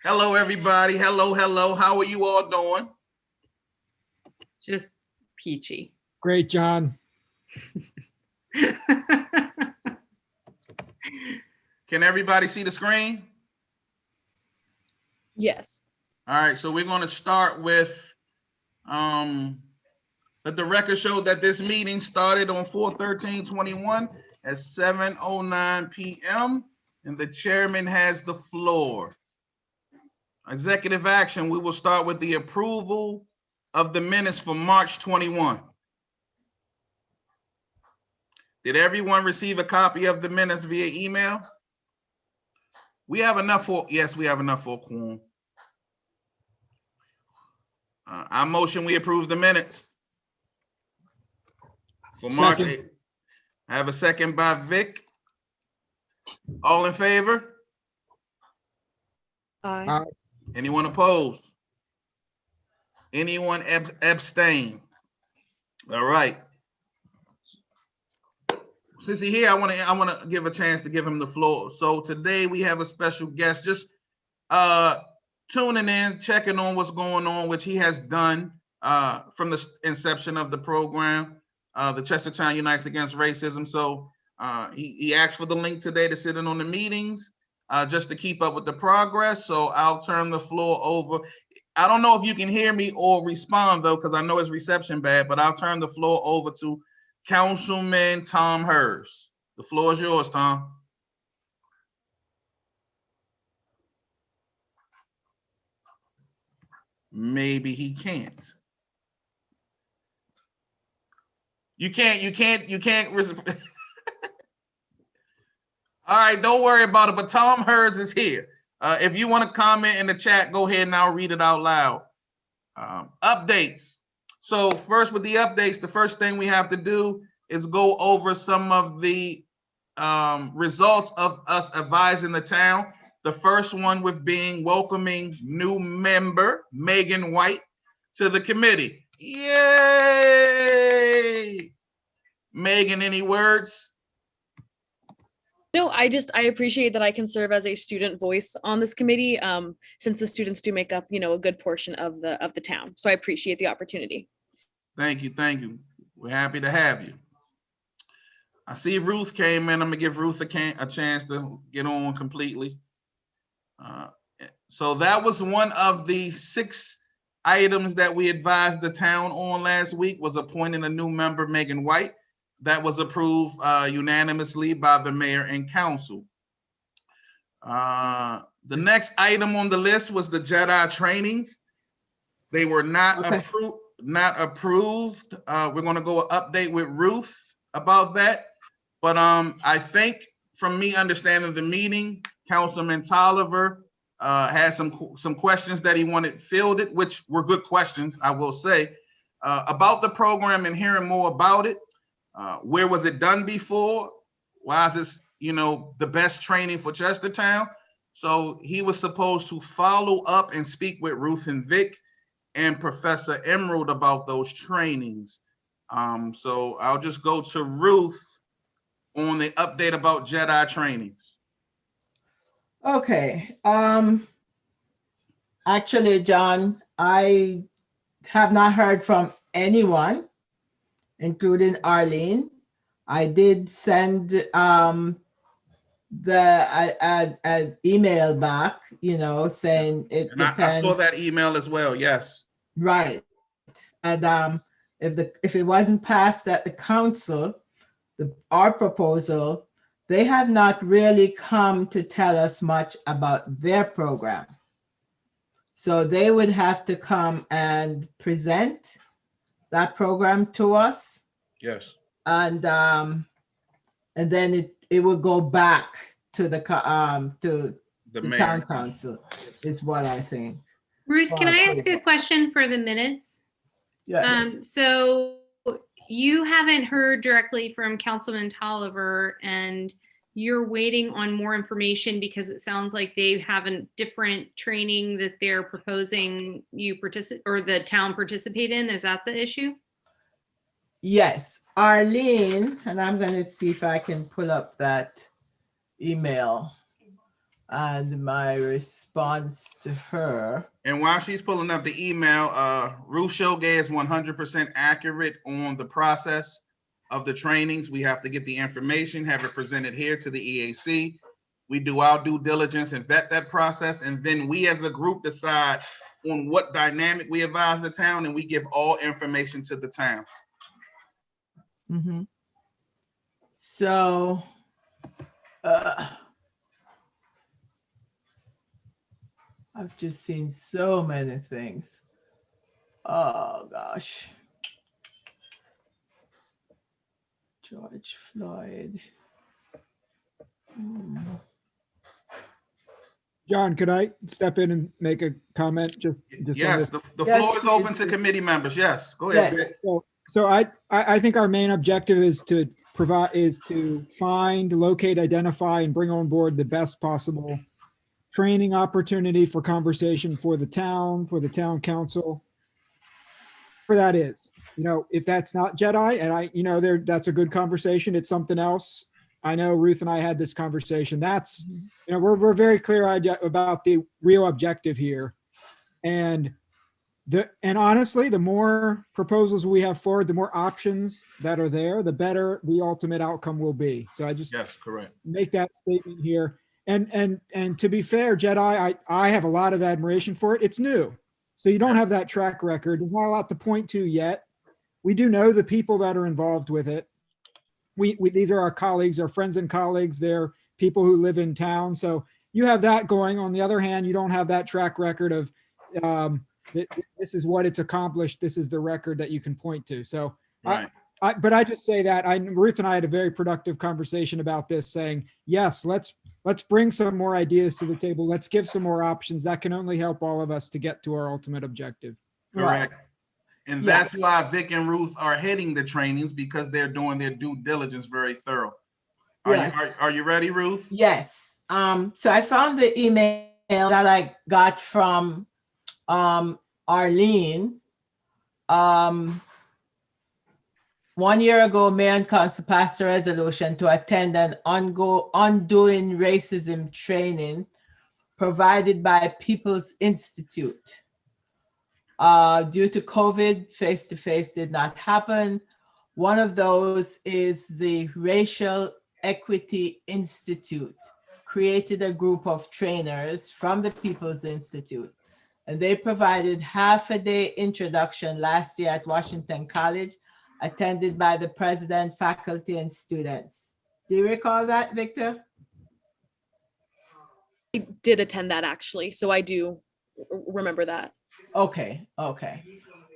Hello, everybody. Hello, hello. How are you all doing? Just peachy. Great, John. Can everybody see the screen? Yes. All right, so we're going to start with let the record show that this meeting started on 4/13/21 at 7:09 p.m. and the chairman has the floor. Executive action, we will start with the approval of the minutes for March 21. Did everyone receive a copy of the minutes via email? We have enough for, yes, we have enough for a quorum. I motion we approve the minutes for March Second. 8th. I have a second by Vic. All in favor? Aye. Anyone opposed? Anyone abstain? All right. Since he's here, I want to give a chance to give him the floor. So today we have a special guest, just tuning in, checking on what's going on, which he has done from the inception of the program, the Chestertown Unites Against Racism. So he asked for the link today to sit in on the meetings, just to keep up with the progress. So I'll turn the floor over. I don't know if you can hear me or respond though, because I know his reception bad, but I'll turn the floor over to Councilman Tom Hers. The floor is yours, Tom. Maybe he can't. You can't. All right, don't worry about it, but Tom Hers is here. If you want to comment in the chat, go ahead and I'll read it out loud. Updates. So first with the updates, the first thing we have to do is go over some of the results of us advising the town. The first one with being welcoming new member, Megan White, to the committee. Yay! Megan, any words? No, I appreciate that I can serve as a student voice on this committee, since the students do make up, a good portion of the town. So I appreciate the opportunity. Thank you, thank you. We're happy to have you. I see Ruth came in. I'm gonna give Ruth a chance to get on completely. So that was one of the 6 items that we advised the town on last week, was appointing a new member, Megan White. That was approved unanimously by the mayor and council. The next item on the list was the Jedi trainings. They were not approved. We're going to go an update with Ruth about that. But I think from me understanding the meeting, Councilman Tolliver had some questions that he wanted fielded, which were good questions, I will say, about the program and hearing more about it. Where was it done before? Why is this, the best training for Chestertown? So he was supposed to follow up and speak with Ruth and Vic and Professor Emerald about those trainings. So I'll just go to Ruth on the update about Jedi trainings. Okay. Actually, John, I have not heard from anyone, including Arlene. I did send an email back, saying it depends. I saw that email as well. Yes. Right. And if it wasn't passed at the council, our proposal, they have not really come to tell us much about their program. So they would have to come and present that program to us. Yes. And then it would go back to the town council, is what I think. Ruth, can I ask a question for the minutes? Yeah. So you haven't heard directly from Councilman Tolliver, and you're waiting on more information because it sounds like they have a different training that they're proposing you participate, or the town participate in. Is that the issue? Yes, Arlene, and I'm going to see if I can pull up that email. And my response to her, And while she's pulling up the email, Ruth Shogay is 100% accurate on the process of the trainings. We have to get the information, have it presented here to the EAC. We do our due diligence and vet that process. And then we as a group decide on what dynamic we advise the town, and we give all information to the town. mhm. So, I've just seen so many things. Oh gosh. George Floyd. John, could I step in and make a comment? Just on Yes, this? the Yes, floor is open please. to committee members. Yes, go ahead. Yes. So I think our main objective is to find, locate, identify, and bring on board the best possible training opportunity for conversation for the town council. For that is, if that's not Jedi, and that's a good conversation. It's something else. I know Ruth and I had this conversation. That's, we're very clear about the real objective here. And honestly, the more proposals we have forward, the more options that are there, the better the ultimate outcome will be. So I just Yes, correct. make that statement here. And to be fair, Jedi, I have a lot of admiration for it. It's new. So you don't have that track record. There's not a lot to point to yet. We do know the people that are involved with it. These are our colleagues, our friends and colleagues. They're people who live in town. So you have that going. On the other hand, you don't have that track record of this is what it's accomplished. This is the record that you can point to. So Right. but I just say that Ruth and I had a very productive conversation about this, saying, yes, let's bring some more ideas to the table. Let's give some more options. That can only help all of us to get to our ultimate objective. Correct. And Yes. that's why Vic and Ruth are heading the trainings, because they're doing their due diligence very thorough. Yes. Are you ready, Ruth? Yes. So I found the email that I got from Arlene. 1 year ago, Mayor and Council passed a resolution to attend an undoing racism training provided by People's Institute. Due to COVID, face-to-face did not happen. One of those is the Racial Equity Institute, created a group of trainers from the People's Institute, and they provided half-a-day introduction last year at Washington College, attended by the president, faculty, and students. Do you recall that, Victor? I did attend that actually, so I do remember that. Okay. All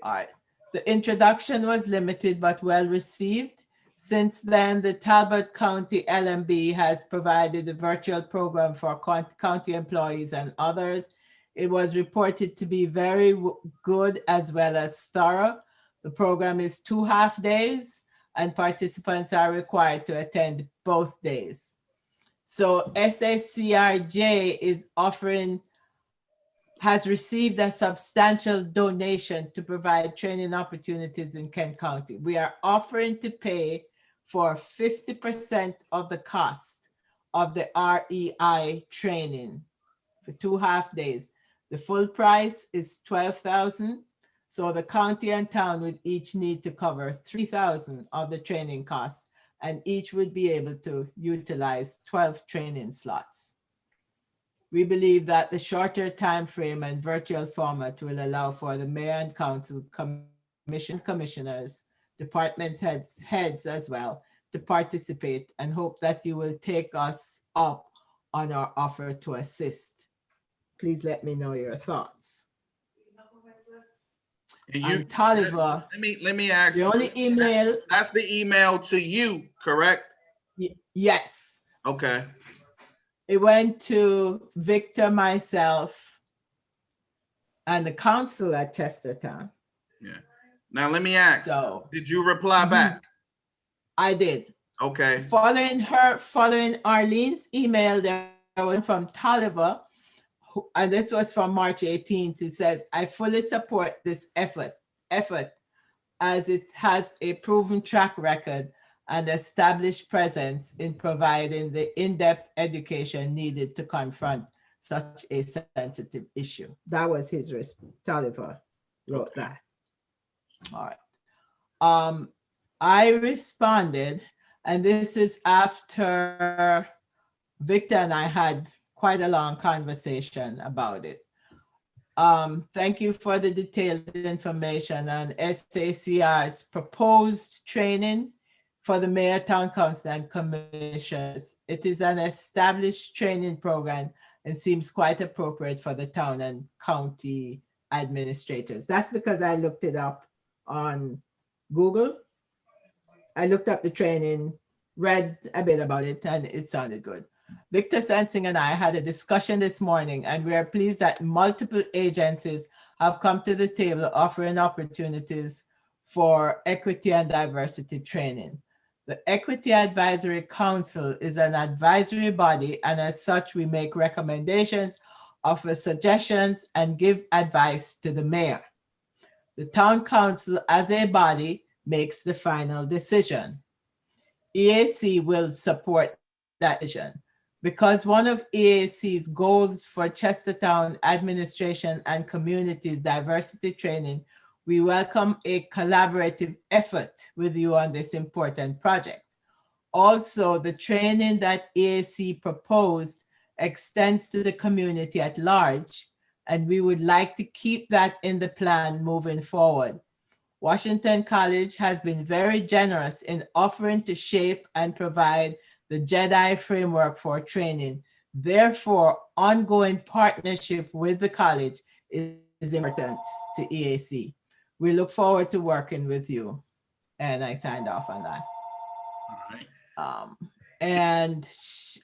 right. The introduction was limited but well received. Since then, the Talbot County LMB has provided a virtual program for county employees and others. It was reported to be very good as well as thorough. The program is 2 half days and participants are required to attend both days. So SACRJ has received a substantial donation to provide training opportunities in Kent County. We are offering to pay for 50% of the cost of the REI training for 2 half days. The full price is $12,000. So the county and town would each need to cover $3,000 of the training costs, and each would be able to utilize 12 training slots. We believe that the shorter time frame and virtual format will allow for the mayor and council commissioners, department heads as well, to participate, and hope that you will take us up on our offer to assist. Please let me know your thoughts. And Tolliver, Let me ask. the only email, That's the email to you, correct? yes, Okay. it went to Victor, myself, and the council at Chestertown. Yeah. Now let me ask. So Did you reply back? I did. Okay. Following Arlene's email, there was from Tolliver, and this was from March 18th. It says, I fully support this effort as it has a proven track record and established presence in providing the in-depth education needed to confront such a sensitive issue. That was his response. Tolliver wrote that. All right. I responded, and this is after Victor and I had quite a long conversation about it. Thank you for the detailed information on SACR's proposed training for the mayor, town council, and commissioners. It is an established training program and seems quite appropriate for the town and county administrators. That's because I looked it up on Google. I looked up the training, read a bit about it, and it sounded good. Victor Sensing and I had a discussion this morning, and we are pleased that multiple agencies have come to the table offering opportunities for equity and diversity training. The Equity Advisory Council is an advisory body, and as such, we make recommendations, offer suggestions, and give advice to the mayor. The town council as a body makes the final decision. EAC will support that decision. Because one of EAC's goals for Chestertown administration and communities diversity training, we welcome a collaborative effort with you on this important project. Also, the training that EAC proposed extends to the community at large, and we would like to keep that in the plan moving forward. Washington College has been very generous in offering to shape and provide the JEDI framework for training. Therefore, ongoing partnership with the college is important to EAC. We look forward to working with you. And I signed off on that. All right. And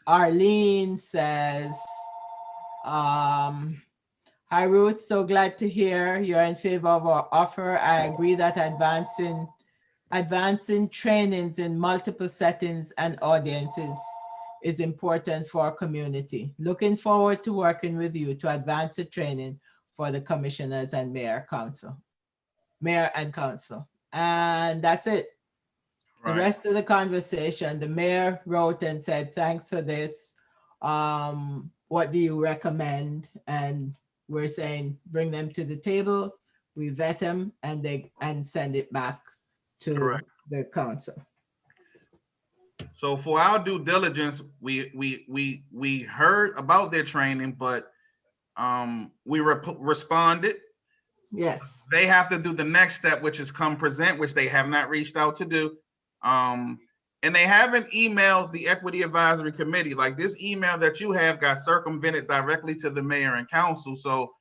Arlene says, hi Ruth, so glad to hear you're in favor of our offer. I agree that advancing trainings in multiple settings and audiences is important for our community. Looking forward to working with you to advance the training for the commissioners and mayor and council. And that's it. Right. The rest of the conversation, the mayor wrote and said, thanks for this. What do you recommend? And we're saying, bring them to the table, we vet them, and send it back to Correct. the council. So for our due diligence, we heard about their training, but we responded. Yes. They have to do the next step, which is come present, which they have not reached out to do. And they haven't emailed the Equity Advisory Committee. Like this email that you have got circumvented directly to the mayor and council. So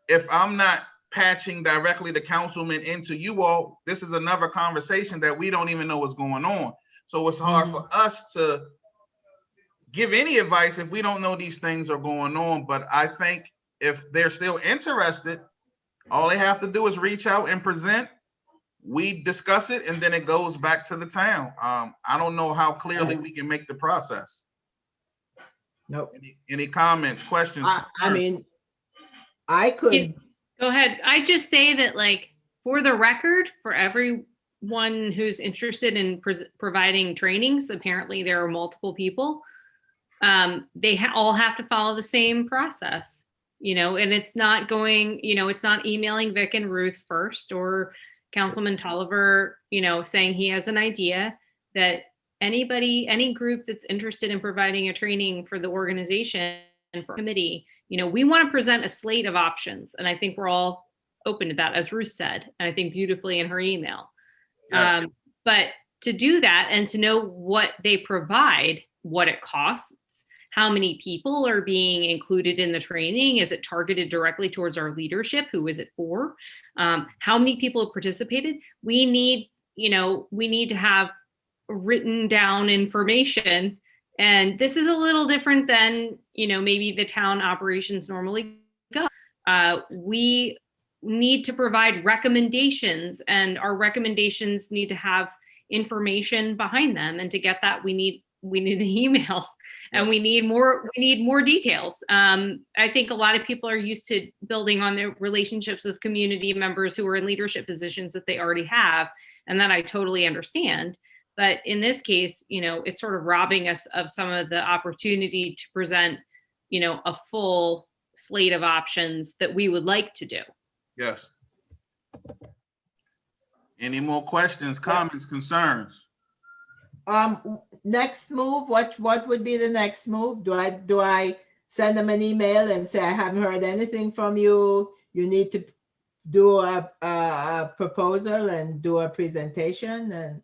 if I'm not patching directly the councilman into you all, this is another conversation that we don't even know what's going on. So it's hard for us to give any advice if we don't know these things are going on. But I think if they're still interested, all they have to do is reach out and present. We discuss it, and then it goes back to the town. I don't know how clearly we can make the process. Nope. Any comments, questions? I mean, I could. Go ahead. I just say that, like, for the record, for everyone who's interested in providing trainings, apparently there are multiple people. They all have to follow the same process, and it's not going, it's not emailing Vic and Ruth first, or Councilman Tolliver, saying he has an idea. That any group that's interested in providing a training for the organization and for committee, we want to present a slate of options. And I think we're all open to that, as Ruth said, and I think beautifully in her email. Yeah. But to do that and to know what they provide, what it costs, how many people are being included in the training, is it targeted directly towards our leadership? Who is it for? How many people have participated? We need to have written down information. And this is a little different than, maybe the town operations normally go. We need to provide recommendations, and our recommendations need to have information behind them. And to get that, we need an email, and we need more details. I think a lot of people are used to building on their relationships with community members who are in leadership positions that they already have, and that I totally understand. But in this case, it's sort of robbing us of some of the opportunity to present, a full slate of options that we would like to do. Yes. Any more questions, comments, concerns? Next move, what would be the next move? Do I send them an email and say, I haven't heard anything from you? You need to do a proposal and do a presentation and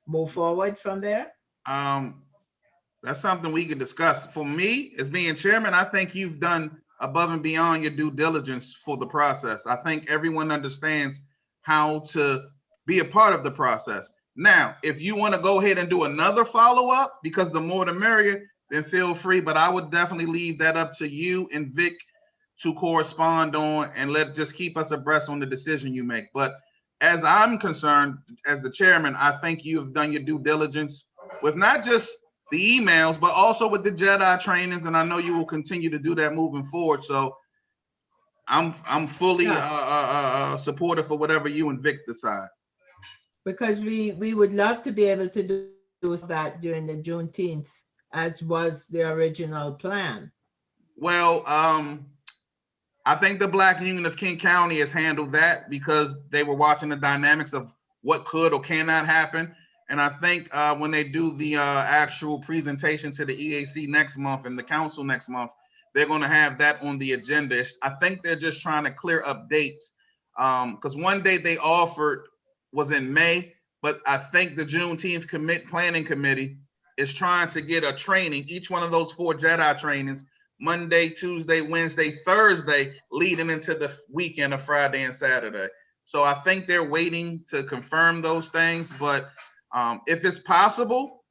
move forward from there? That's something we can discuss. For me, as being chairman, I think you've done above and beyond your due diligence for the process. I think everyone understands how to be a part of the process. Now, if you want to go ahead and do another follow-up, because the more the merrier, then feel free, but I would definitely leave that up to you and Vic to correspond on, and just keep us abreast on the decision you make. But as I'm concerned, as the chairman, I think you have done your due diligence with not just the emails, but also with the Jedi trainings, and I know you will continue to do that moving forward. So I'm fully supportive for whatever you and Vic decide. Because we would love to be able to do that during the Juneteenth, as was the original plan. Well, I think the Black Union of King County has handled that because they were watching the dynamics of what could or cannot happen. And I think when they do the actual presentation to the EAC next month and the council next month, they're going to have that on the agenda. I think they're just trying to clear up dates because one date they offered was in May, but I think the Juneteenth planning committee is trying to get a training, each one of those 4 Jedi trainings, Monday, Tuesday, Wednesday, Thursday, leading into the weekend of Friday and Saturday. So I think they're waiting to confirm those things, but if it's possible,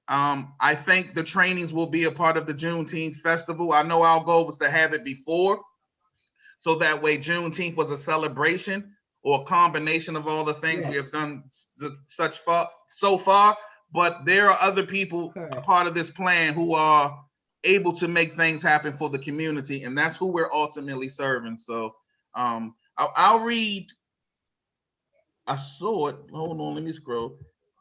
I think the trainings will be a part of the Juneteenth festival. I know our goal was to have it before, so that way Juneteenth was a celebration or a combination of all the things we have done so far. But there are other people a part of this plan who are able to make things happen for the community, and that's who we're ultimately serving. So I'll read. I saw it. Hold on, let me scroll.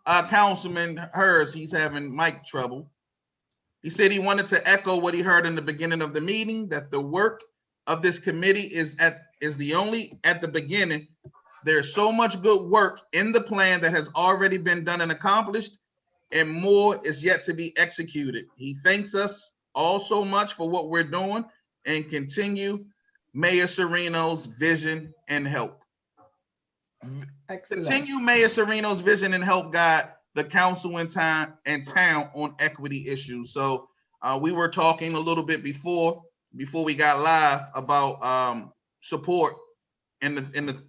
Councilman Hers, he's having mic trouble. He said he wanted to echo what he heard in the beginning of the meeting, that the work of this committee is at the beginning. There's so much good work in the plan that has already been done and accomplished, and more is yet to be executed. He thanks us all so much for what we're doing and continue Mayor Serino's vision and help. Excellent. Continue Mayor Serino's vision and help guide the council and town on equity issues. So we were talking a little bit before we got live about support in the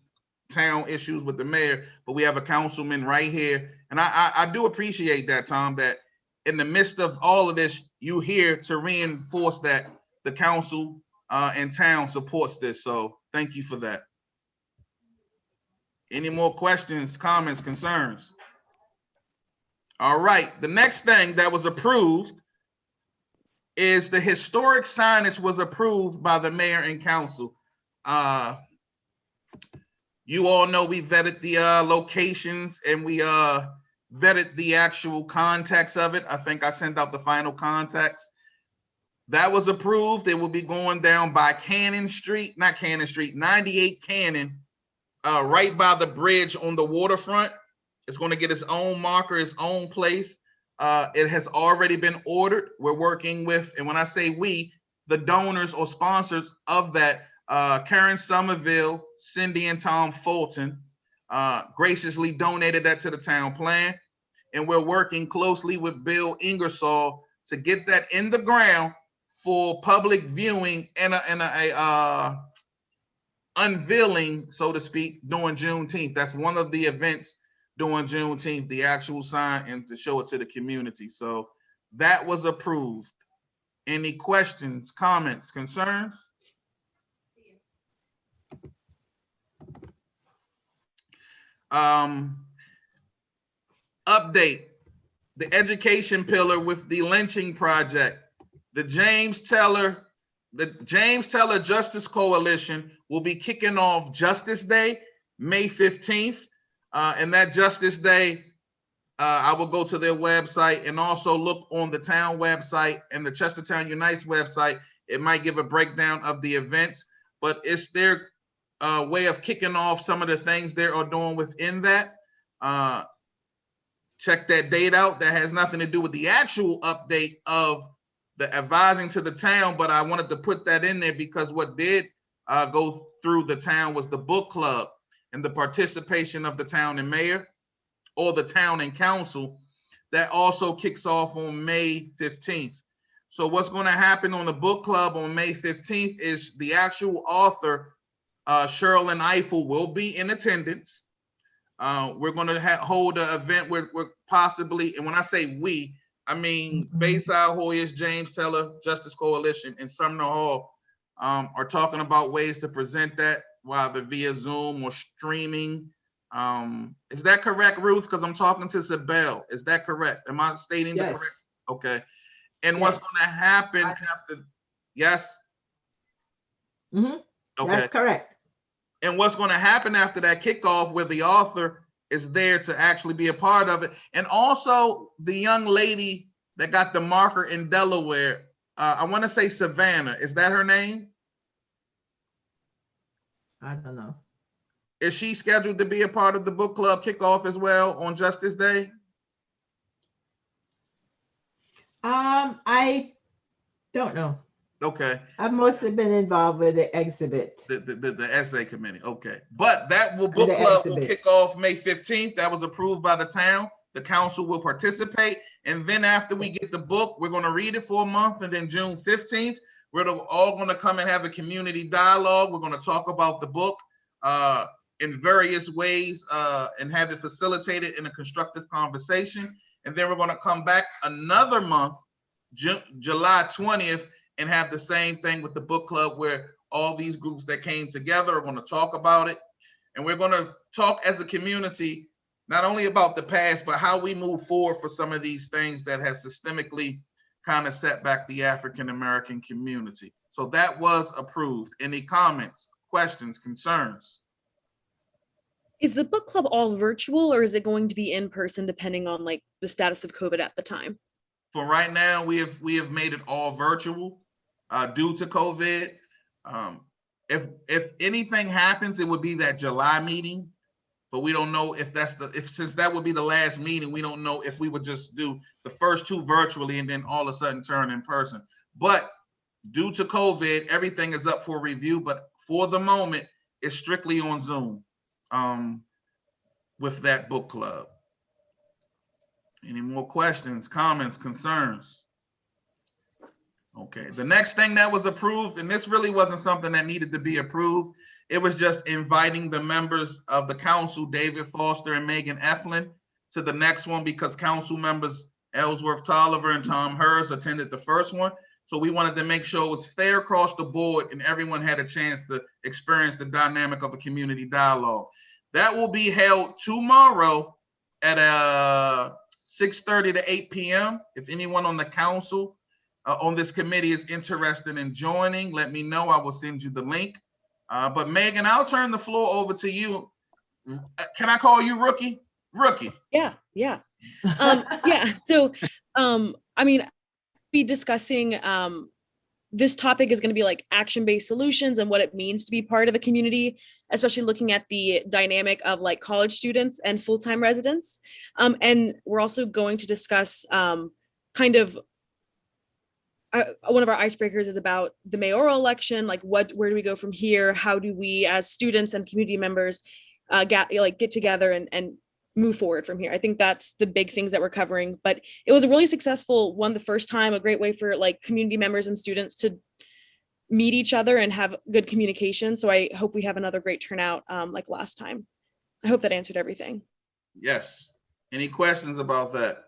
town issues with the mayor, but we have a councilman right here, and I do appreciate that, Tom, that in the midst of all of this, you here to reinforce that the council and town supports this. So thank you for that. Any more questions, comments, concerns? All right, the next thing that was approved is the historic signage was approved by the mayor and council. You all know we vetted the locations and we vetted the actual context of it. I think I sent out the final context. That was approved. It will be going down by 98 Cannon, right by the bridge on the waterfront. It's going to get its own marker, its own place. It has already been ordered. We're working with, and when I say we, the donors or sponsors of that, Karen Somerville, Cindy and Tom Fulton, graciously donated that to the town plan. And we're working closely with Bill Ingersoll to get that in the ground for public viewing and a unveiling, so to speak, during Juneteenth. That's one of the events during Juneteenth, the actual sign, and to show it to the community. So that was approved. Any questions, comments, concerns? Update the education pillar with the lynching project. The James Teller Justice Coalition will be kicking off Justice Day, May 15th. And that Justice Day I will go to their website and also look on the town website and the Chestertown Unites website. It might give a breakdown of the events, but it's their way of kicking off some of the things they are doing within that. Check that date out. That has nothing to do with the actual update of the advising to the town, but I wanted to put that in there because what did go through the town was the book club and the participation of the town and mayor, or the town and council. That also kicks off on May 15th. So what's going to happen on the book club on May 15th is the actual author, Sherilyn Eiffel, will be in attendance. We're going to hold an event where possibly, and when I say we, I mean Bayside Hoyas, James Taylor Justice Coalition, and Sumner Hall are talking about ways to present that, whether via Zoom or streaming. Is that correct, Ruth? Because I'm talking to Sabelle. Is that correct? Am I stating the correct? Okay. And what's going to happen after? Yes. Mm-hmm. Okay. That's correct. And what's going to happen after that kickoff, where the author is there to actually be a part of it, and also the young lady that got the marker in Delaware. I want to say Savannah. Is that her name? I don't know. Is she scheduled to be a part of the book club kickoff as well on Justice Day? I don't know. Okay. I've mostly been involved with the exhibit. The essay committee. Okay. But that book club will kick off May 15th. That was approved by the town. The council will participate. And then after we get the book, we're going to read it for a month. And then June 15th, we're all going to come and have a community dialogue. We're going to talk about the book in various ways and have it facilitated in a constructive conversation. And then we're going to come back another month, July 20th, and have the same thing with the book club, where all these groups that came together are going to talk about it. And we're going to talk as a community, not only about the past, but how we move forward for some of these things that have systemically kind of set back the African-American community. So that was approved. Any comments, questions, concerns? Is the book club all virtual, or is it going to be in person depending on like the status of COVID at the time? For right now, we have made it all virtual due to COVID. If anything happens, it would be that July meeting, but we don't know if since that would be the last meeting, we don't know if we would just do the first two virtually and then all of a sudden turn in person. But due to COVID, everything is up for review, but for the moment, it's strictly on Zoom with that book club. Any more questions, comments, concerns? Okay, the next thing that was approved, and this really wasn't something that needed to be approved, it was just inviting the members of the council, David Foster and Megan Eflin, to the next one, because council members Ellsworth Tolliver and Tom Hers attended the first one. So we wanted to make sure it was fair across the board and everyone had a chance to experience the dynamic of a community dialogue. That will be held tomorrow at 6:30 to 8 p.m. If anyone on the council on this committee is interested in joining, let me know. I will send you the link. But Megan, I'll turn the floor over to you. Can I call you Rookie? Rookie. Yeah. Yeah. So, I mean, be discussing this topic is going to be like action-based solutions and what it means to be part of a community, especially looking at the dynamic of like college students and full-time residents. And we're also going to discuss kind of one of our icebreakers is about the mayoral election, like where do we go from here? How do we as students and community members get together and move forward from here? I think that's the big things that we're covering, but it was a really successful one the first time, a great way for like community members and students to meet each other and have good communication. So I hope we have another great turnout like last time. I hope that answered everything. Yes. Any questions about that?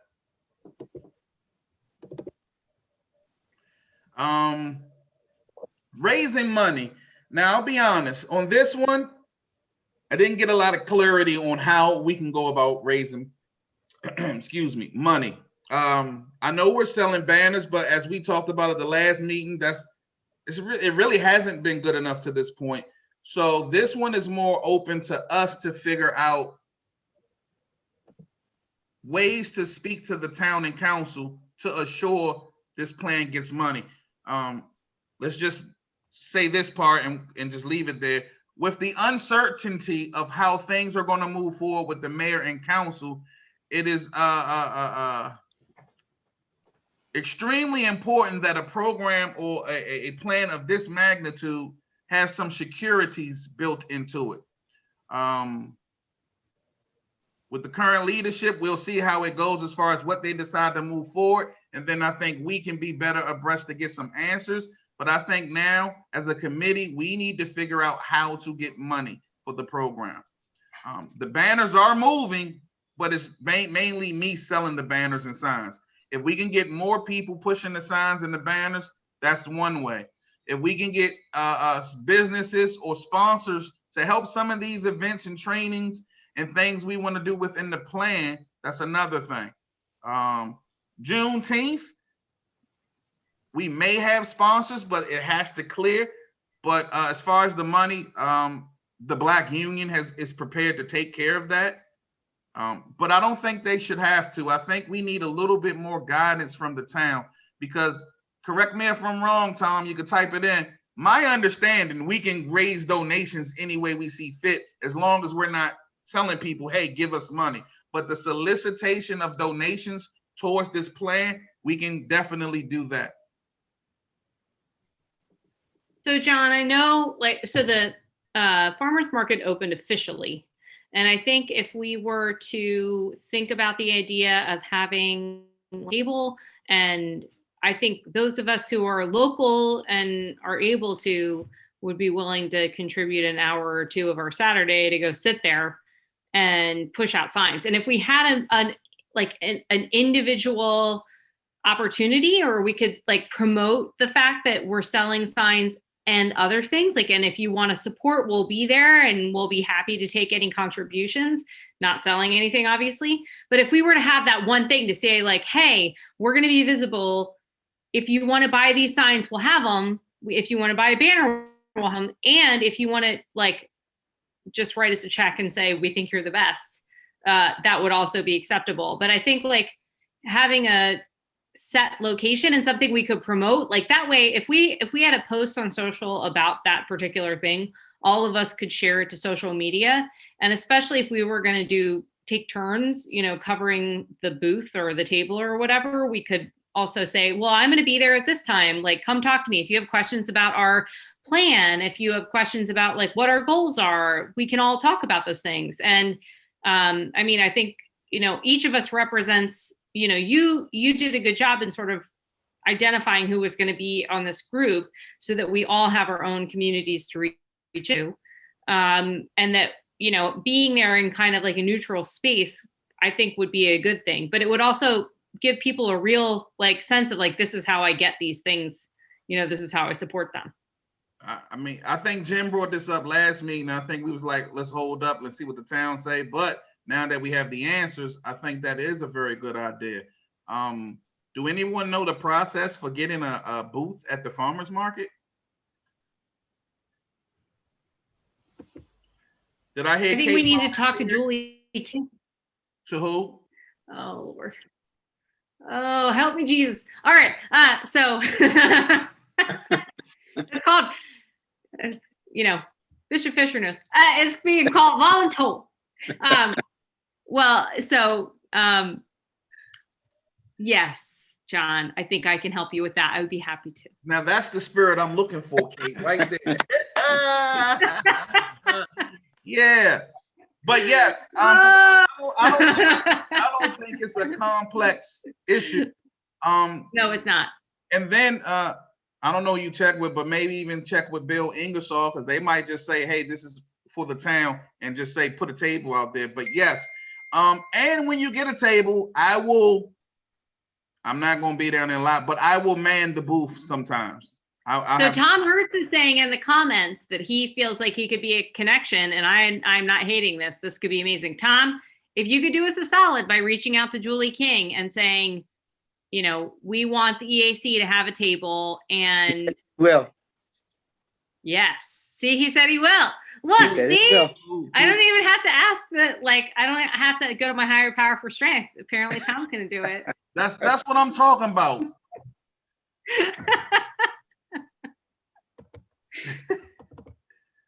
Raising money. Now, I'll be honest, on this one, I didn't get a lot of clarity on how we can go about raising, excuse me, money. I know we're selling banners, but as we talked about at the last meeting, it really hasn't been good enough to this point. So this one is more open to us to figure out ways to speak to the town and council to assure this plan gets money. Let's just say this part and just leave it there. With the uncertainty of how things are going to move forward with the mayor and council, it is extremely important that a program or a plan of this magnitude has some securities built into it. With the current leadership, we'll see how it goes as far as what they decide to move forward. And then I think we can be better abreast to get some answers. But I think now, as a committee, we need to figure out how to get money for the program. The banners are moving, but it's mainly me selling the banners and signs. If we can get more people pushing the signs and the banners, that's one way. If we can get businesses or sponsors to help some of these events and trainings and things we want to do within the plan, that's another thing. Juneteenth, we may have sponsors, but it has to clear. But as far as the money, the Black Union is prepared to take care of that. But I don't think they should have to. I think we need a little bit more guidance from the town, because, correct me if I'm wrong, Tom, you can type it in. My understanding, we can raise donations any way we see fit, as long as we're not telling people, hey, give us money. But the solicitation of donations towards this plan, we can definitely do that. So John, I know, so the farmers market opened officially. And I think if we were to think about the idea of having a table, and I think those of us who are local and are able to would be willing to contribute an hour or two of our Saturday to go sit there and push out signs. And if we had an individual opportunity, or we could promote the fact that we're selling signs and other things, and if you want to support, we'll be there and we'll be happy to take any contributions, not selling anything, obviously. But if we were to have that one thing to say, hey, we're going to be visible. If you want to buy these signs, we'll have them. If you want to buy a banner, we'll have them. And if you want to just write us a check and say, we think you're the best, that would also be acceptable. But I think having a set location and something we could promote, that way, if we had a post on social about that particular thing, all of us could share it to social media. And especially if we were going to take turns, covering the booth or the table or whatever, we could also say, well, I'm going to be there at this time. Come talk to me. If you have questions about our plan, if you have questions about what our goals are, we can all talk about those things. And I think, each of us represents, you did a good job in sort of identifying who was going to be on this group, so that we all have our own communities to reach to. And that, being there in kind of a neutral space, I think would be a good thing. But it would also give people a real sense of this is how I get these things, this is how I support them. I think Jim brought this up last meeting. I think we was let's hold up, let's see what the town say. But now that we have the answers, I think that is a very good idea. Do anyone know the process for getting a booth at the farmers market? Did I hear? I think we need to talk to Julie King. To who? Oh, Lord. Oh, help me, Jesus. All right. So it's called, Bishop Fisher knows. It's being called voluntold. Yes, John, I think I can help you with that. I would be happy to. Now that's the spirit I'm looking for, Kate, right there. Yeah, but yes, I don't think it's a complex issue. No, it's not. And then I don't know you check with, but maybe even check with Bill Ingersoll, because they might just say, hey, this is for the town, and just say put a table out there. But yes, and when you get a table, I'm not going to be there in a lot, but I will man the booth sometimes. Tom Hertz is saying in the comments that he feels like he could be a connection, and I'm not hating this. This could be amazing. Tom, if you could do us a solid by reaching out to Julie King and saying, we want the EAC to have a table, and will. Yes. See, he said he will. Look, He said, see, "Go." I don't even have to ask that. Like, I don't have to go to my higher power for strength. Apparently, Tom's going to do it. That's what I'm talking about.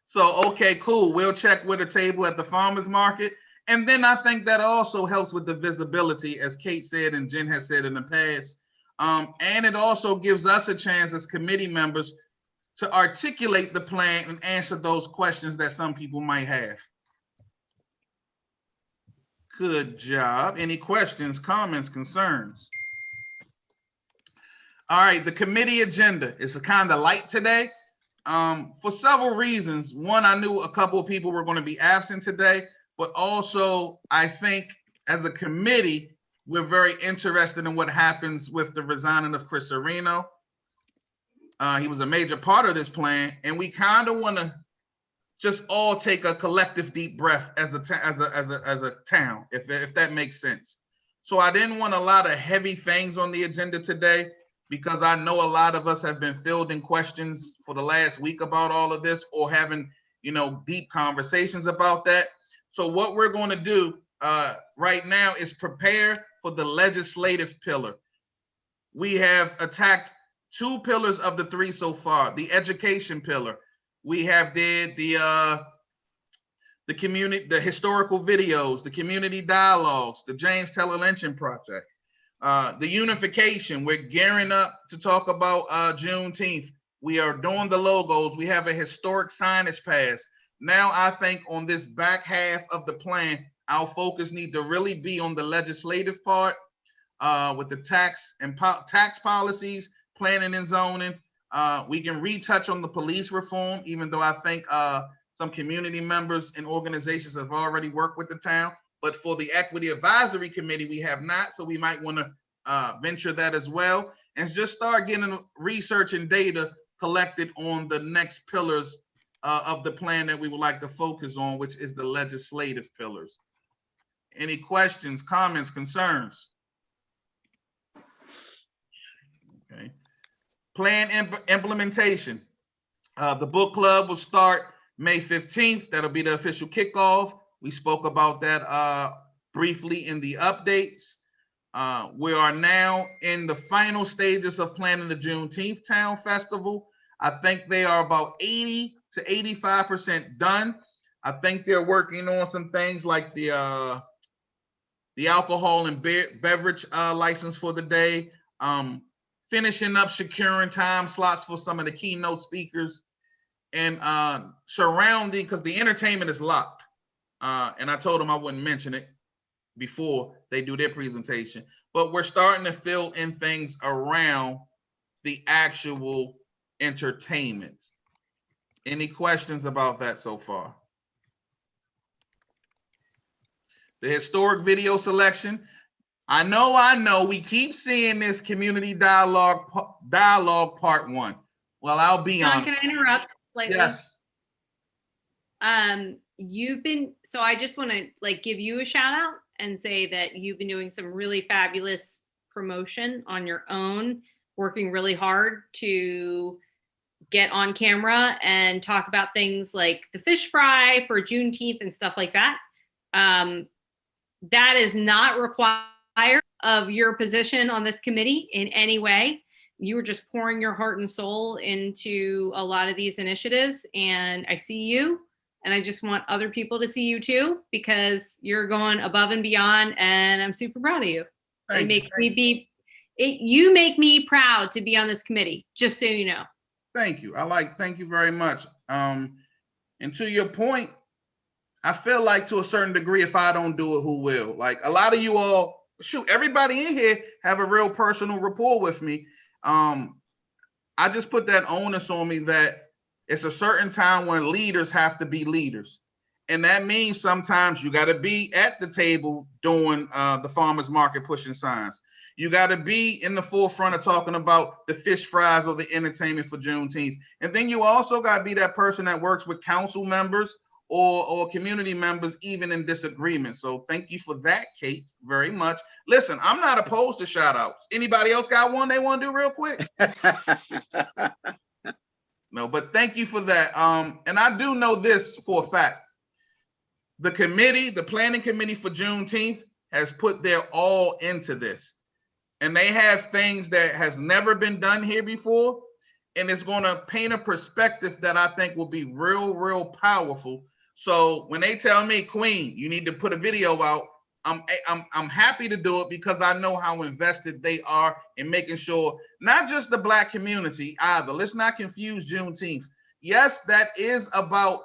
So, okay, cool. We'll check with a table at the farmer's market. And then I think that also helps with the visibility, as Kate said and Jen has said in the past. And it also gives us a chance as committee members to articulate the plan and answer those questions that some people might have. Good job. Any questions, comments, concerns? All right, the committee agenda is kind of light today. For several reasons. One, I knew a couple of people were going to be absent today, but also I think as a committee, we're very interested in what happens with the resigning of Chris Areno. He was a major part of this plan, and we kind of want to just all take a collective deep breath as a town, if that makes sense. So I didn't want a lot of heavy things on the agenda today, because I know a lot of us have been fielding questions for the last week about all of this, or having, deep conversations about that. So what we're going to do right now is prepare for the legislative pillar. We have attacked 2 pillars of the 3 so far. The education pillar. We have did the community, the historical videos, the community dialogues, the James Taylor Lynching Project. The unification, we're gearing up to talk about Juneteenth. We are doing the logos. We have a historic signage pass. Now I think on this back half of the plan, our focus need to really be on the legislative part with the tax policies, planning and zoning. We can retouch on the police reform, even though I think some community members and organizations have already worked with the town. But for the Equity Advisory Committee, we have not. So we might want to venture that as well, and just start getting research and data collected on the next pillars of the plan that we would like to focus on, which is the legislative pillars. Any questions, comments, concerns? Okay. Plan implementation. The book club will start May 15th. That'll be the official kickoff. We spoke about that briefly in the updates. We are now in the final stages of planning the Juneteenth Town Festival. I think they are about 80 to 85% done. I think they're working on some things like the alcohol and beverage license for the day, finishing up securing time slots for some of the keynote speakers, and surrounding, because the entertainment is locked. And I told them I wouldn't mention it before they do their presentation, but we're starting to fill in things around the actual entertainment. Any questions about that so far? The historic video selection. I know, we keep seeing this community dialogue part 1. Well, I'll be John, honest. can I interrupt slightly? Yes. So I just want to give you a shout out and say that you've been doing some really fabulous promotion on your own, working really hard to get on camera and talk about things like the fish fry for Juneteenth and stuff like that. That is not required of your position on this committee in any way. You were just pouring your heart and soul into a lot of these initiatives, and I see you. And I just want other people to see you too, because you're going above and beyond, and I'm super proud of you. You make me proud to be on this committee, just so you know. Thank you. Thank you very much. And to your point, I feel like to a certain degree, if I don't do it, who will? Like a lot of you all, everybody in here have a real personal rapport with me. I just put that onus on me that it's a certain time when leaders have to be leaders. And that means sometimes you got to be at the table doing the farmer's market, pushing signs. You got to be in the forefront of talking about the fish fries or the entertainment for Juneteenth. And then you also got to be that person that works with council members or community members, even in disagreement. So thank you for that, Kate, very much. Listen, I'm not opposed to shout outs. Anybody else got one they want to do real quick? No, but thank you for that. And I do know this for a fact. The committee, the planning committee for Juneteenth has put their all into this. And they have things that has never been done here before. And it's going to paint a perspective that I think will be real, real powerful. So when they tell me, Queen, you need to put a video out, I'm happy to do it because I know how invested they are in making sure not just the Black community either. Let's not confuse Juneteenth. Yes, that is about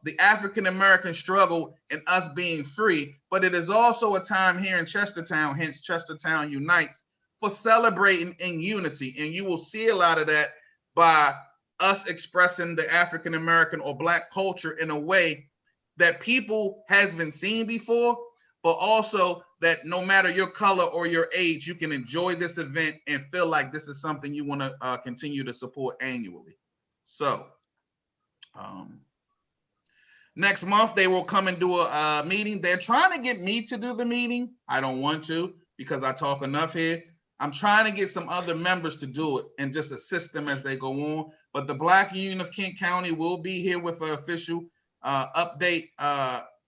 the African American struggle and us being free, but it is also a time here in Chestertown, hence Chestertown Unites, for celebrating in unity. And you will see a lot of that by us expressing the African American or Black culture in a way that people has been seen before, but also that no matter your color or your age, you can enjoy this event and feel like this is something you want to continue to support annually. So next month, they will come and do a meeting. They're trying to get me to do the meeting. I don't want to because I talk enough here. I'm trying to get some other members to do it and just assist them as they go on. But the Black Union of Kent County will be here with an official update.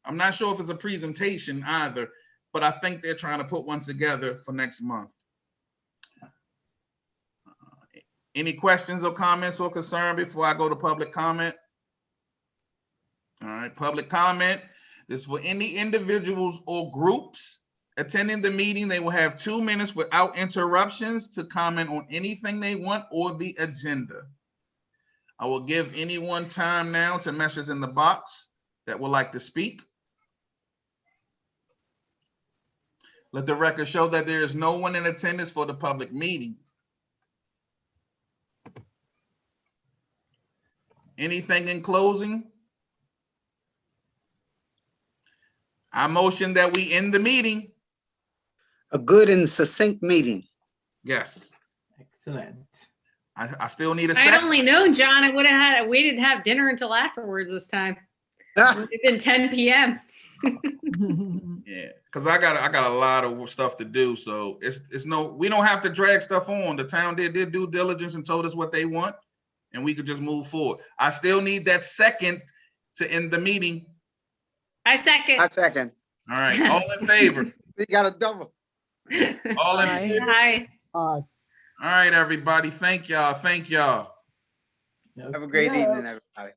I'm not sure if it's a presentation either, but I think they're trying to put one together for next month. Any questions or comments or concern before I go to public comment? All right, public comment. This is for any individuals or groups attending the meeting. They will have 2 minutes without interruptions to comment on anything they want or the agenda. I will give anyone time now to message in the box that would like to speak. Let the record show that there is no one in attendance for the public meeting. Anything in closing? I motion that we end the meeting. A good and succinct meeting. Yes. Excellent. I still need a I'd second. only known, John, I would have had, we didn't have dinner until afterwards this time. It would have been 10 p.m. Yeah, because I got a lot of stuff to do. So it's no, we don't have to drag stuff on. The town did due diligence and told us what they want, and we could just move forward. I still need that second to end the meeting. I second. I second. All right, all in favor? We got a double. All in Aye. favor? Hi. All right, everybody. Thank y'all. Thank y'all. Have a great evening, everybody.